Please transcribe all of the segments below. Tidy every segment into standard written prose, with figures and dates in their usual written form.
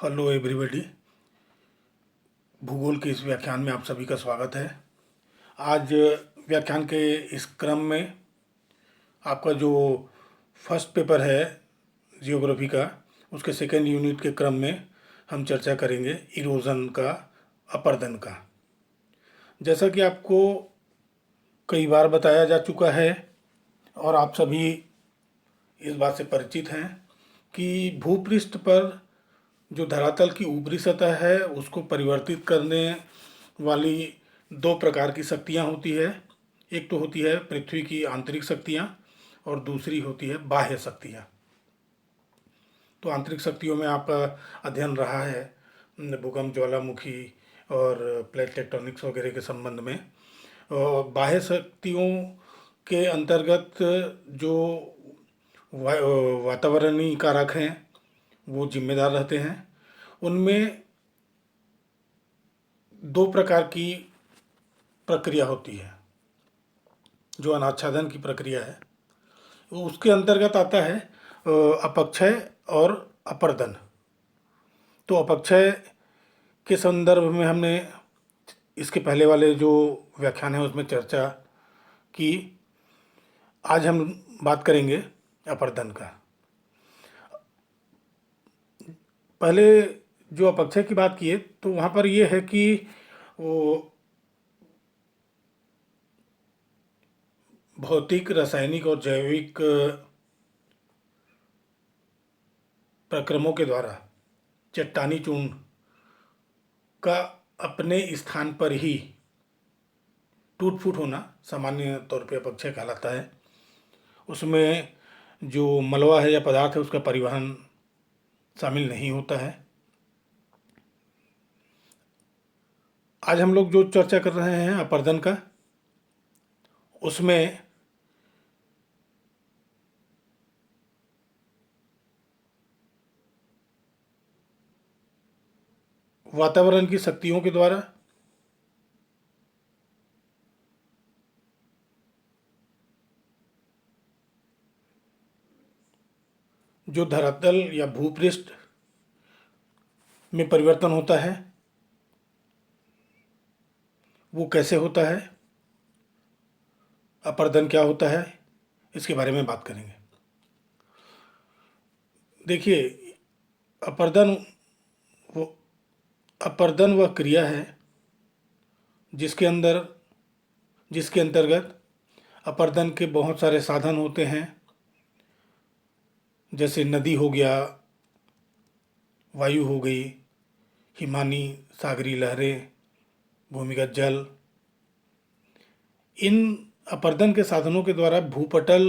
Hello everybody. भूगोल के इस व्याख्यान में आप सभी का स्वागत है। आज व्याख्यान के इस क्रम में आपका जो फर्स्ट पेपर है जियोग्राफी का, उसके सेकेंड यूनिट के क्रम में हम चर्चा करेंगे इरोजन का, अपरदन का। जैसा कि आपको कई बार बताया जा चुका है और आप सभी इस बात से परिचित हैं कि भूपृष्ठ पर जो धरातल की ऊपरी सतह है उसको परिवर्तित करने वाली दो प्रकार की शक्तियाँ होती है। एक तो होती है पृथ्वी की आंतरिक शक्तियाँ और दूसरी होती है बाह्य शक्तियाँ। तो आंतरिक शक्तियों में आपका अध्ययन रहा है भूकंप, ज्वालामुखी और प्लेट टेक्टोनिक्स वगैरह के संबंध में। और बाह्य शक्तियों के अंतर्गत जो वातावरणीय कारक हैं वो जिम्मेदार रहते हैं। उनमें दो प्रकार की प्रक्रिया होती है। जो अनाच्छादन की प्रक्रिया है वो उसके अंतर्गत आता है अपक्षय और अपरदन। तो अपक्षय के संदर्भ में हमने इसके पहले वाले जो व्याख्यान है उसमें चर्चा की। आज हम बात करेंगे अपरदन का। पहले जो अपक्षय की बात किए तो वहाँ पर ये है कि वो भौतिक, रासायनिक और जैविक प्रक्रमों के द्वारा चट्टानी चूर्ण का अपने स्थान पर ही टूट फूट होना सामान्य तौर पे अपक्षय कहलाता है। उसमें जो मलबा है या पदार्थ है उसका परिवहन शामिल नहीं होता है। आज हम लोग जो चर्चा कर रहे हैं अपरदन का, उसमें वातावरण की शक्तियों के द्वारा जो धरातल या भूपृष्ठ में परिवर्तन होता है वो कैसे होता है, अपरदन क्या होता है, इसके बारे में बात करेंगे। देखिए, अपरदन वो अपरदन वह क्रिया है जिसके अंतर्गत अपरदन के बहुत सारे साधन होते हैं। जैसे नदी हो गया, वायु हो गई, हिमानी सागरी लहरें, भूमिगत जल। इन अपरदन के साधनों के द्वारा भूपटल,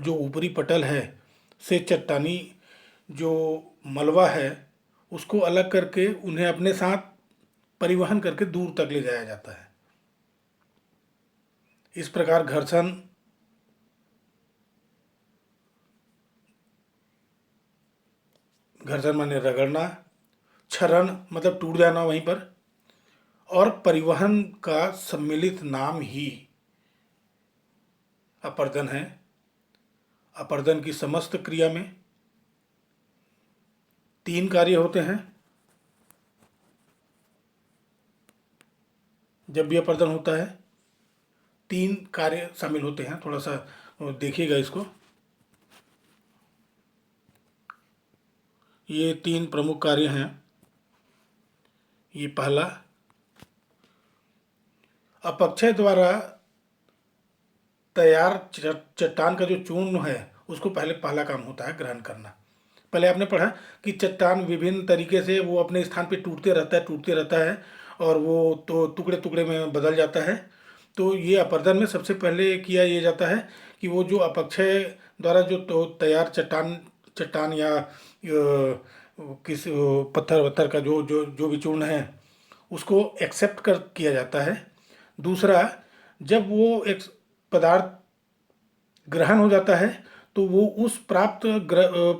जो ऊपरी पटल है, से चट्टानी जो मलबा है उसको अलग करके उन्हें अपने साथ परिवहन करके दूर तक ले जाया जाता है। इस प्रकार घर्षण माने रगड़ना, क्षरण मतलब टूट जाना वहीं पर, और परिवहन का सम्मिलित नाम ही अपरदन है। अपरदन की समस्त क्रिया में तीन कार्य होते हैं। जब भी अपरदन होता है तीन कार्य शामिल होते हैं। थोड़ा सा देखिएगा इसको। ये तीन प्रमुख कार्य हैं। ये पहला, अपक्षय द्वारा तैयार चट्टान का जो चूर्ण है उसको पहला काम होता है ग्रहण करना। पहले आपने पढ़ा कि चट्टान विभिन्न तरीके से वो अपने स्थान पे टूटते रहता है और वो तो टुकड़े टुकड़े में बदल जाता है। तो ये अपरदन में सबसे पहले किया ये जाता है कि वो जो अपक्षय द्वारा जो तो तैयार चट्टान या किस पत्थर वत्थर का जो जो जो भी चूर्ण है उसको एक्सेप्ट कर किया जाता है। दूसरा, जब वो एक पदार्थ ग्रहण हो जाता है तो वो उस प्राप्त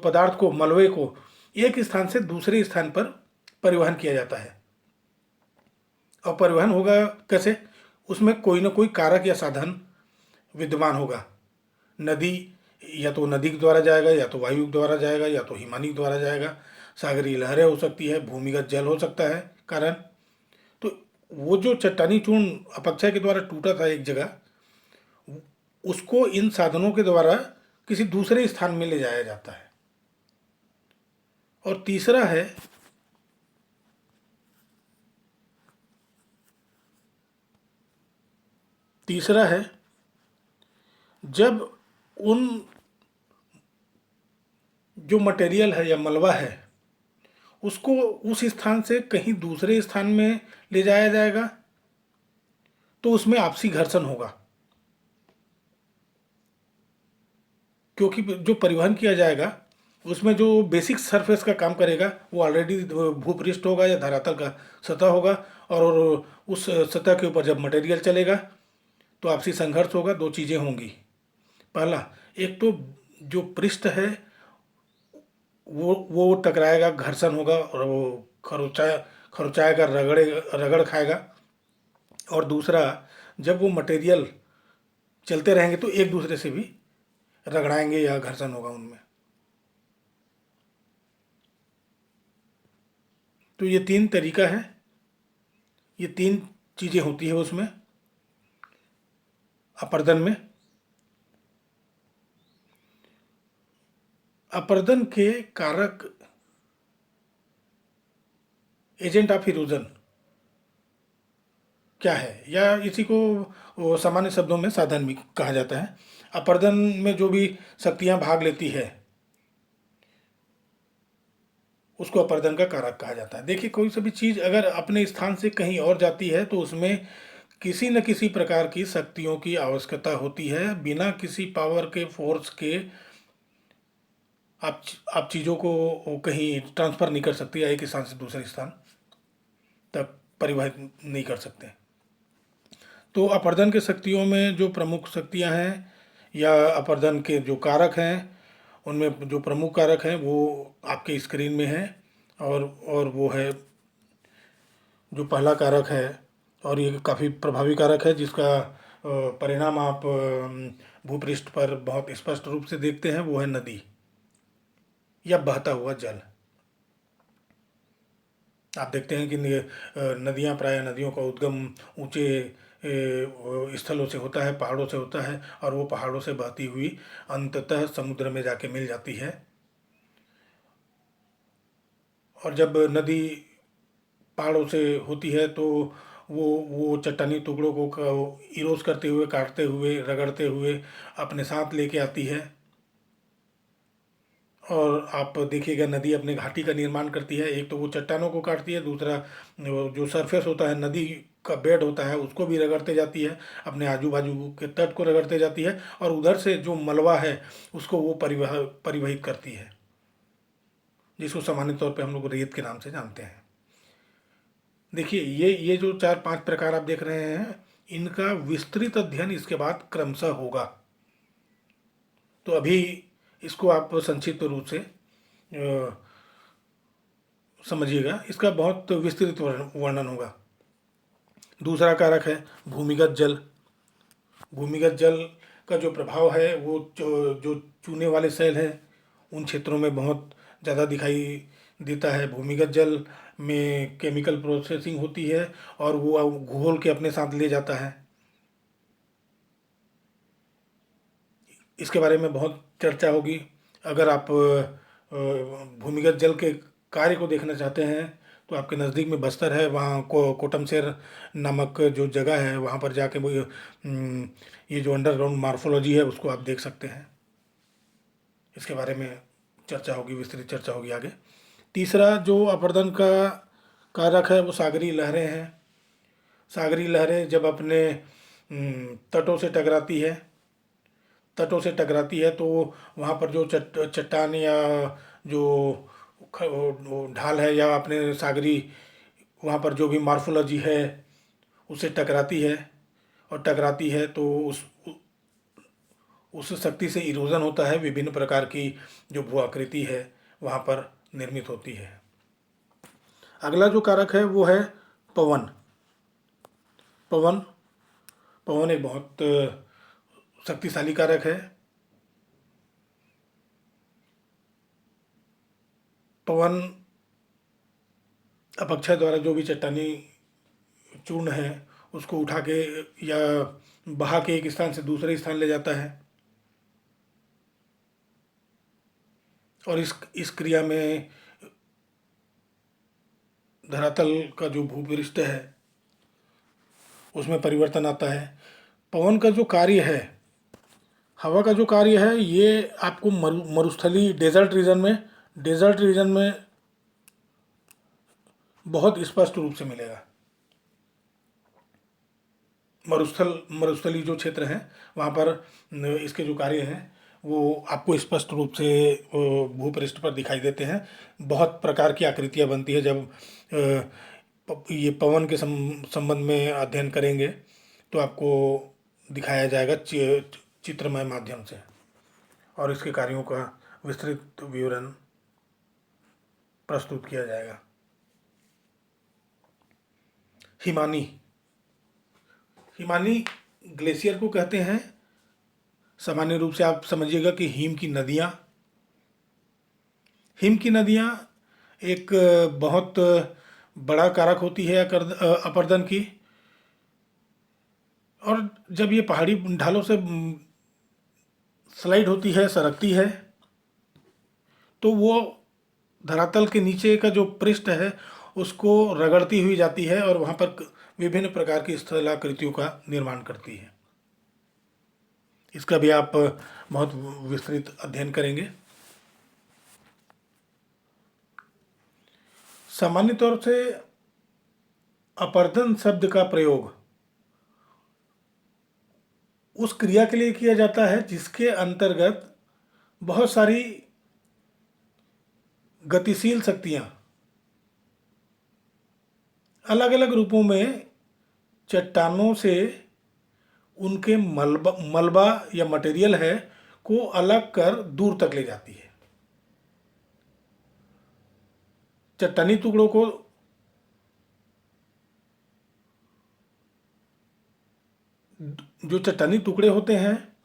पदार्थ को, मलबे को, एक स्थान से दूसरे स्थान पर परिवहन किया जाता है। और परिवहन होगा कैसे? उसमें कोई ना कोई कारक या साधन विद्यमान होगा। नदी, या तो नदी के द्वारा जाएगा, या तो वायु के द्वारा जाएगा, या तो हिमानी के द्वारा जाएगा। सागरीय लहरें हो सकती है, भूमिगत जल हो सकता है कारण। तो वो जो चट्टानी चूर्ण अपक्षय के द्वारा टूटा था एक जगह, उसको इन साधनों के द्वारा किसी दूसरे स्थान में ले जाया जाता है। और तीसरा है जब उन जो मटेरियल है या मलबा है उसको उस स्थान से कहीं दूसरे स्थान में ले जाया जाएगा तो उसमें आपसी घर्षण होगा, क्योंकि जो परिवहन किया जाएगा उसमें जो बेसिक सरफेस का काम करेगा वो ऑलरेडी भूपृष्ठ होगा या धरातल का सतह होगा। और उस सतह के ऊपर जब मटेरियल चलेगा तो आपसी संघर्ष होगा। दो चीज़ें होंगी। पहला, एक तो जो पृष्ठ है वो टकराएगा, घर्षण होगा और वो खरोचाएगा, रगड़ खाएगा। और दूसरा, जब वो मटेरियल चलते रहेंगे तो एक दूसरे से भी रगड़ाएंगे या घर्षण होगा उनमें। तो ये तीन तरीका है, ये तीन चीज़ें होती है उसमें अपर्दन में। अपर्दन के कारक एजेंट ऑफ इरोजन क्या है, या इसी को वो सामान्य शब्दों में साधन भी कहा जाता है। अपर्दन में जो भी शक्तियां भाग लेती है उसको अपर्दन का कारक कहा जाता है। देखिए, कोई सा भी चीज़ अगर अपने स्थान से कहीं और जाती है तो उसमें किसी न किसी प्रकार की शक्तियों की आवश्यकता होती है। बिना किसी पावर के, फोर्स के आप चीज़ों को कहीं ट्रांसफ़र नहीं कर सकते या एक स्थान से दूसरे स्थान तक परिवहित नहीं कर सकते। तो अपर्दन के शक्तियों में जो प्रमुख शक्तियां हैं या अपर्दन के जो कारक हैं उनमें जो प्रमुख कारक हैं वो आपके स्क्रीन में है। और वो है जो पहला कारक है, और ये काफ़ी प्रभावी कारक है जिसका परिणाम आप भूपृष्ठ पर बहुत स्पष्ट रूप से देखते हैं, वो है नदी या बहता हुआ जल। आप देखते हैं कि नदियाँ, प्राय नदियों का उद्गम ऊंचे स्थलों से होता है, पहाड़ों से होता है, और वो पहाड़ों से बहती हुई अंततः समुद्र में जाके मिल जाती है। और जब नदी पहाड़ों से होती है तो वो चट्टानी टुकड़ों को इरोज करते हुए, काटते हुए, रगड़ते हुए अपने साथ लेके आती है। और आप देखिएगा, नदी अपने घाटी का निर्माण करती है। एक तो वो चट्टानों को काटती है, दूसरा वो जो सरफेस होता है, नदी का बेड होता है, उसको भी रगड़ते जाती है, अपने आजू बाजू के तट को रगड़ते जाती है, और उधर से जो मलबा है उसको वो परिवहित करती है, जिसको सामान्य तौर पे हम लोग रेत के नाम से जानते हैं। देखिए, ये जो चार पांच प्रकार आप देख रहे हैं, इनका विस्तृत अध्ययन इसके बाद क्रमशः होगा। तो अभी इसको आप संक्षिप्त रूप से समझिएगा, इसका बहुत विस्तृत वर्णन होगा। दूसरा कारक है भूमिगत जल। भूमिगत जल का जो प्रभाव है वो जो चूने वाले सेल हैं उन क्षेत्रों में बहुत ज़्यादा दिखाई देता है। भूमिगत जल में केमिकल प्रोसेसिंग होती है और वो घोल के अपने साथ ले जाता है। इसके बारे में बहुत चर्चा होगी। अगर आप भूमिगत जल के कार्य को देखना चाहते हैं तो आपके नज़दीक में बस्तर है, वहाँ को कोटमसेर नामक जो जगह है वहाँ पर जाके वो ये जो अंडरग्राउंड मार्फोलॉजी है उसको आप देख सकते हैं। इसके बारे में चर्चा होगी, विस्तृत चर्चा होगी आगे। तीसरा जो अपर्दन का कारक है वो सागरीय लहरें हैं। सागरीय लहरें जब अपने तटों से टकराती है तो वहाँ पर जो चट्टान या जो वो ढाल है या अपने सागरी वहाँ पर जो भी मार्फोलॉजी है उससे टकराती है, और टकराती है तो उस शक्ति से इरोजन होता है। विभिन्न प्रकार की जो भू आकृति है वहाँ पर निर्मित होती है। अगला जो कारक है वो है पवन। पवन पवन एक बहुत शक्तिशाली कारक है। पवन अपक्षय द्वारा जो भी चट्टानी चूर्ण है उसको उठा के या बहा के एक स्थान से दूसरे स्थान ले जाता है। और इस क्रिया में धरातल का जो भूपृष्ठ है उसमें परिवर्तन आता है। पवन का जो कार्य है, हवा का जो कार्य है, ये आपको मरुस्थली डेजर्ट रीजन में बहुत स्पष्ट रूप से मिलेगा। मरुस्थली जो क्षेत्र हैं वहाँ पर इसके जो कार्य हैं वो आपको स्पष्ट रूप से भूपृष्ठ पर दिखाई देते हैं। बहुत प्रकार की आकृतियाँ बनती है। जब ये पवन के संबंध में अध्ययन करेंगे तो आपको दिखाया जाएगा चित्रमय माध्यम से, और इसके कार्यों का विस्तृत विवरण प्रस्तुत किया जाएगा। हिमानी ग्लेशियर को कहते हैं। सामान्य रूप से आप समझिएगा कि हिम की नदियाँ एक बहुत बड़ा कारक होती है अपरदन की। और जब ये पहाड़ी ढालों से स्लाइड होती है, सरकती है, तो वो धरातल के नीचे का जो पृष्ठ है उसको रगड़ती हुई जाती है और वहाँ पर विभिन्न प्रकार की स्थलाकृतियों का निर्माण करती है। इसका भी आप बहुत विस्तृत अध्ययन करेंगे। सामान्य तौर से अपरदन शब्द का प्रयोग उस क्रिया के लिए किया जाता है जिसके अंतर्गत बहुत सारी गतिशील शक्तियाँ अलग अलग रूपों में चट्टानों से उनके मलबा या मटेरियल है को अलग कर दूर तक ले जाती है। चट्टानी टुकड़ों को जो चट्टानी टुकड़े होते हैं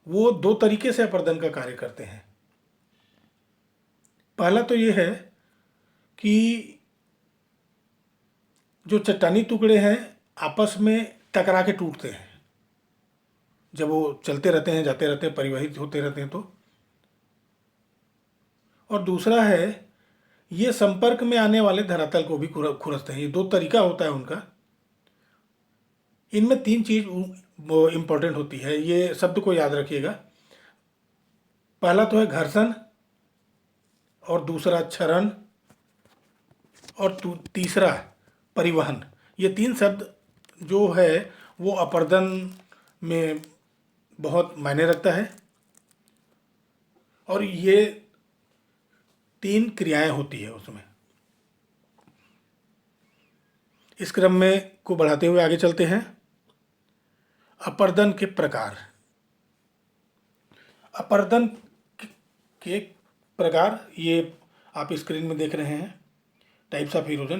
वो दो तरीके से अपरदन का कार्य करते हैं। पहला तो ये है कि जो चट्टानी टुकड़े हैं आपस में टकरा के टूटते हैं जब वो चलते रहते हैं, जाते रहते हैं, परिवहित होते रहते हैं तो। और दूसरा है ये संपर्क में आने वाले धरातल को भी खुरसते हैं। ये दो तरीका होता है उनका। इनमें तीन चीज इम्पोर्टेंट होती है, ये शब्द को याद रखिएगा। पहला तो है घर्षण, और दूसरा क्षरण, और तीसरा परिवहन। ये तीन शब्द जो है वो अपरदन में बहुत मायने रखता है, और ये तीन क्रियाएं होती है उसमें। इस क्रम में को बढ़ाते हुए आगे चलते हैं। अपरदन के प्रकार। अपरदन के प्रकार ये आप स्क्रीन में देख रहे हैं। टाइप्स ऑफ इरोजन,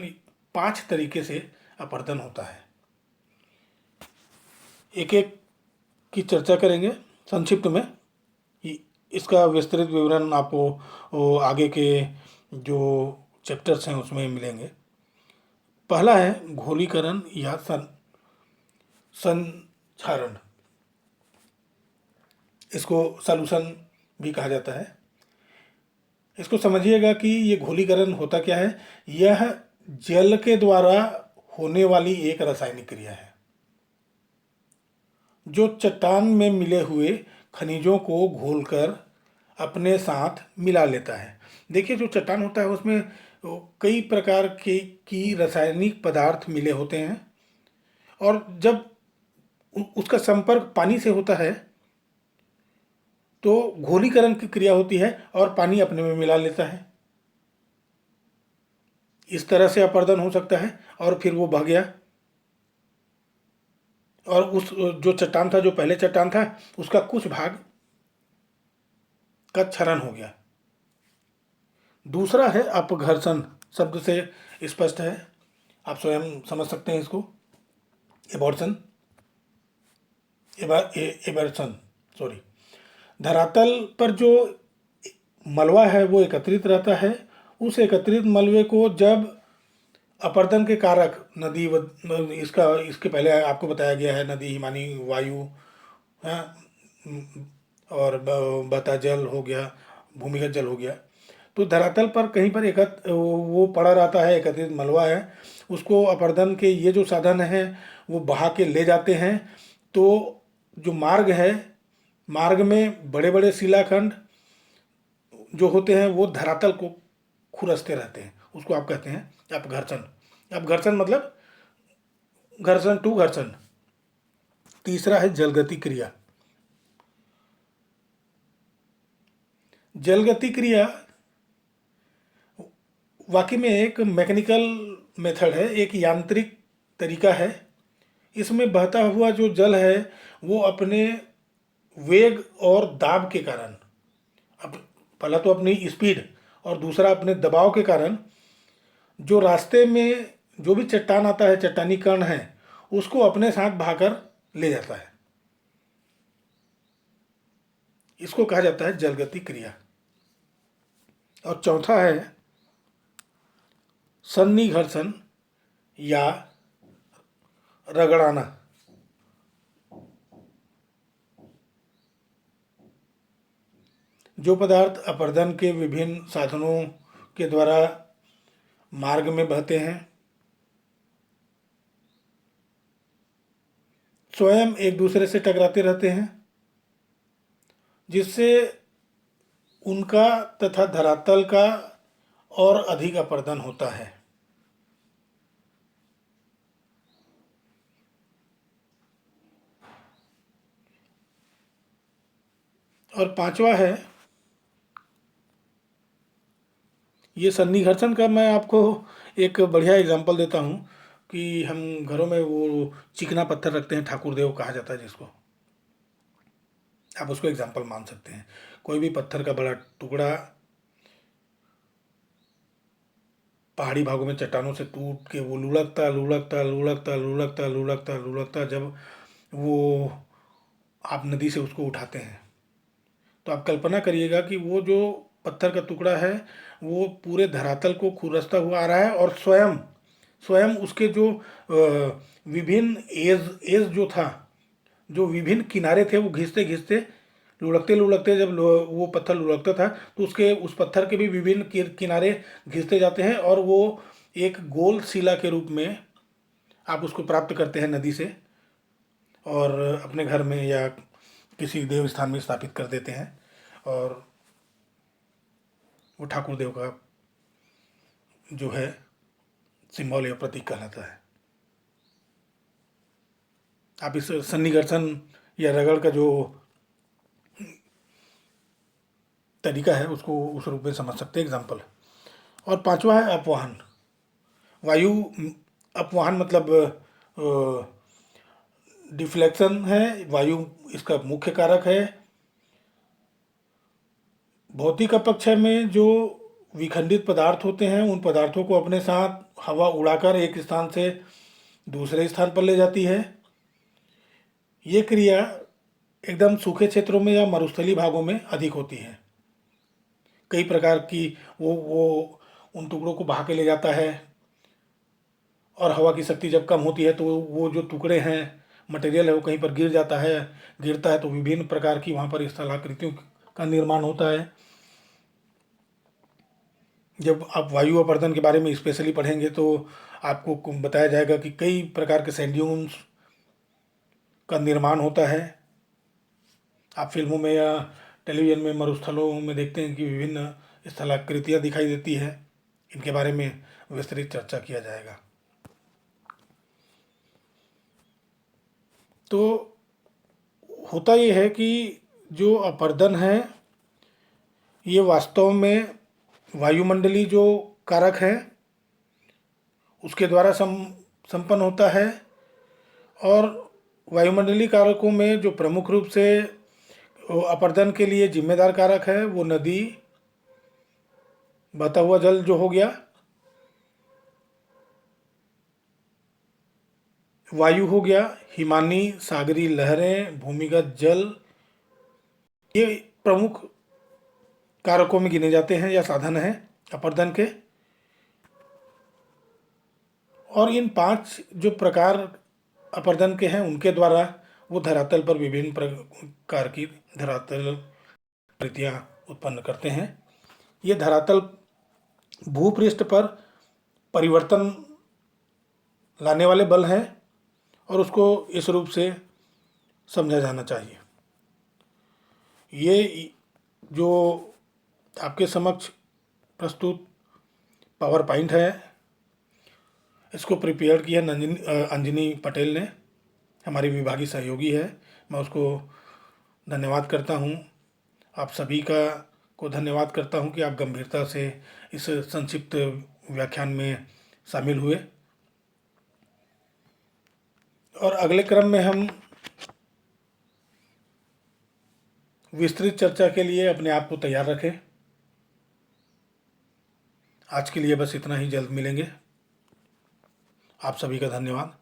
5 तरीके से अपरदन होता है। एक एक की चर्चा करेंगे संक्षिप्त में। इसका विस्तृत विवरण आपको आगे के जो चैप्टर्स हैं उसमें मिलेंगे। पहला है घोलीकरण या संक्षारण। इसको सॉल्यूशन भी कहा जाता है। इसको समझिएगा कि ये घोलीकरण होता क्या है। यह जल के द्वारा होने वाली एक रासायनिक क्रिया है जो चट्टान में मिले हुए खनिजों को घोलकर अपने साथ मिला लेता है। देखिए जो चट्टान होता है उसमें कई प्रकार की रासायनिक पदार्थ मिले होते हैं, और जब उसका संपर्क पानी से होता है तो घोलीकरण की क्रिया होती है और पानी अपने में मिला लेता है। इस तरह से अपरदन हो सकता है। और फिर वो बह गया और उस जो चट्टान था, जो पहले चट्टान था, उसका कुछ भाग का क्षरण हो गया। दूसरा है अपघर्षण। शब्द से स्पष्ट है, आप स्वयं समझ सकते हैं इसको। Abortion sorry. धरातल पर जो मलबा है वो एकत्रित रहता है। उस एकत्रित मलबे को जब अपर्दन के कारक नदी इसका इसके पहले आपको बताया गया है, नदी, हिमानी, वायु, हाँ, और बहता जल हो गया, भूमिगत जल हो गया। तो धरातल पर कहीं पर वो पड़ा रहता है, एकत्रित मलबा है, उसको अपर्दन के ये जो साधन है वो बहा के ले जाते हैं। तो जो मार्ग है, मार्ग में बड़े बड़े शिलाखंड जो होते हैं वो धरातल को खुरसते रहते हैं, उसको आप कहते हैं अपघर्षण। अपघर्षण मतलब घर्षण टू घर्षण। तीसरा है जलगति क्रिया। जलगति क्रिया वाकई में एक मैकेनिकल मेथड है, एक यांत्रिक तरीका है। इसमें बहता हुआ जो जल है वो अपने वेग और दाब के कारण, अब पहला तो अपनी स्पीड और दूसरा अपने दबाव के कारण, जो रास्ते में जो भी चट्टान आता है, चट्टानी कण है, उसको अपने साथ बहाकर ले जाता है। इसको कहा जाता है जलगति क्रिया। और चौथा है सन्निघर्षण या रगड़ाना। जो पदार्थ अपर्दन के विभिन्न साधनों के द्वारा मार्ग में बहते हैं, स्वयं एक दूसरे से टकराते रहते हैं, जिससे उनका तथा धरातल का और अधिक अपर्दन होता है। और पांचवा है, ये सन्निघर्षण का मैं आपको एक बढ़िया एग्जांपल देता हूँ कि हम घरों में वो चिकना पत्थर रखते हैं, ठाकुर देव कहा जाता है जिसको, आप उसको एग्जांपल मान सकते हैं। कोई भी पत्थर का बड़ा टुकड़ा पहाड़ी भागों में चट्टानों से टूट के वो लुढ़कता लुढ़कता लुढ़कता लुढ़कता लुढ़कता लुढ़कता, जब वो आप नदी से उसको उठाते हैं तो आप कल्पना करिएगा कि वो जो पत्थर का टुकड़ा है वो पूरे धरातल को खुरसता हुआ आ रहा है, और स्वयं स्वयं उसके जो विभिन्न एज एज जो था, जो विभिन्न किनारे थे, वो घिसते घिसते लुढ़कते लुढ़कते, जब वो पत्थर लुढ़कता था तो उसके उस पत्थर के भी विभिन्न किनारे घिसते जाते हैं, और वो एक गोल शिला के रूप में आप उसको प्राप्त करते हैं नदी से, और अपने घर में या किसी देव स्थान में स्थापित कर देते हैं, और वो ठाकुर देव का जो है सिंबल या प्रतीक कहलाता है। आप इस सन्निघर्षण या रगड़ का जो तरीका है उसको उस रूप में समझ सकते हैं, एग्जाम्पल। और पांचवा है अपवाहन। वायु अपवाहन मतलब डिफ्लेक्शन है, वायु इसका मुख्य कारक है। भौतिक अपक्षय में जो विखंडित पदार्थ होते हैं उन पदार्थों को अपने साथ हवा उड़ाकर एक स्थान से दूसरे स्थान पर ले जाती है। ये क्रिया एकदम सूखे क्षेत्रों में या मरुस्थलीय भागों में अधिक होती है। कई प्रकार की वो उन टुकड़ों को बहा के ले जाता है, और हवा की शक्ति जब कम होती है तो वो जो टुकड़े हैं, मटेरियल है, वो कहीं पर गिर जाता है, गिरता है तो विभिन्न प्रकार की वहाँ पर स्थलाकृतियों का निर्माण होता है। जब आप वायु अपर्दन के बारे में स्पेशली पढ़ेंगे तो आपको बताया जाएगा कि कई प्रकार के सैंड ड्यून्स का निर्माण होता है। आप फिल्मों में या टेलीविज़न में मरुस्थलों में देखते हैं कि विभिन्न स्थलाकृतियाँ दिखाई देती है। इनके बारे में विस्तृत चर्चा किया जाएगा। तो होता ये है कि जो अपर्दन है ये वास्तव में वायुमंडलीय जो कारक हैं उसके द्वारा संपन्न होता है, और वायुमंडलीय कारकों में जो प्रमुख रूप से अपर्दन के लिए जिम्मेदार कारक है वो नदी, बहता हुआ जल जो हो गया, वायु हो गया, हिमानी सागरी लहरें, भूमिगत जल, ये प्रमुख कारकों में गिने जाते हैं या साधन हैं अपर्दन के। और इन 5 जो प्रकार अपर्दन के हैं उनके द्वारा वो धरातल पर विभिन्न प्रकार की धरातल आकृतियाँ उत्पन्न करते हैं। ये धरातल भूपृष्ठ पर परिवर्तन लाने वाले बल हैं और उसको इस रूप से समझा जाना चाहिए। ये जो आपके समक्ष प्रस्तुत पावर पॉइंट है, इसको प्रिपेयर किया अंजनी पटेल ने, हमारी विभागीय सहयोगी है। मैं उसको धन्यवाद करता हूँ। आप सभी को धन्यवाद करता हूँ कि आप गंभीरता से इस संक्षिप्त व्याख्यान में शामिल हुए। और अगले क्रम में हम विस्तृत चर्चा के लिए अपने आप को तैयार रखें। आज के लिए बस इतना ही, जल्द मिलेंगे। आप सभी का धन्यवाद।